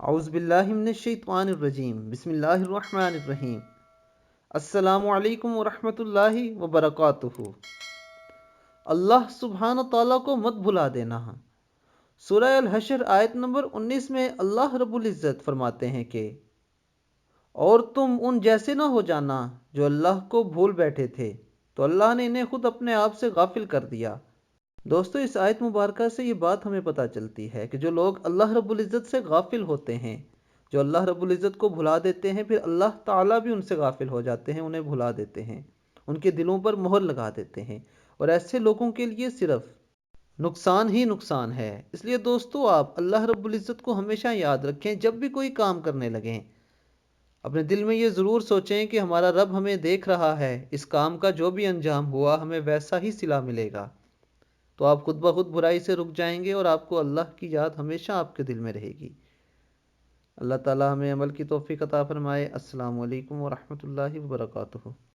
اعوذ باللہ من الشیطان الرجیم، بسم اللہ الرحمن الرحیم۔ السلام علیکم ورحمۃ اللہ وبرکاتہ۔ اللہ سبحانہ تعالیٰ کو مت بھلا دینا۔ سورہ الحشر آیت نمبر 19 میں اللہ رب العزت فرماتے ہیں کہ اور تم ان جیسے نہ ہو جانا جو اللہ کو بھول بیٹھے تھے تو اللہ نے انہیں خود اپنے آپ سے غافل کر دیا۔ دوستو، اس آیت مبارکہ سے یہ بات ہمیں پتہ چلتی ہے کہ جو لوگ اللہ رب العزت سے غافل ہوتے ہیں، جو اللہ رب العزت کو بھلا دیتے ہیں، پھر اللہ تعالیٰ بھی ان سے غافل ہو جاتے ہیں، انہیں بھلا دیتے ہیں، ان کے دلوں پر مہر لگا دیتے ہیں، اور ایسے لوگوں کے لیے صرف نقصان ہی نقصان ہے۔ اس لیے دوستو، آپ اللہ رب العزت کو ہمیشہ یاد رکھیں، جب بھی کوئی کام کرنے لگیں اپنے دل میں یہ ضرور سوچیں کہ ہمارا رب ہمیں دیکھ رہا ہے، اس کام کا جو بھی انجام ہوا ہمیں ویسا ہی صلہ ملے گا۔ تو آپ خود بخود برائی سے رک جائیں گے اور آپ کو اللہ کی یاد ہمیشہ آپ کے دل میں رہے گی۔ اللہ تعالی ہمیں عمل کی توفیق عطا فرمائے۔ السلام علیکم ورحمۃ اللہ وبرکاتہ۔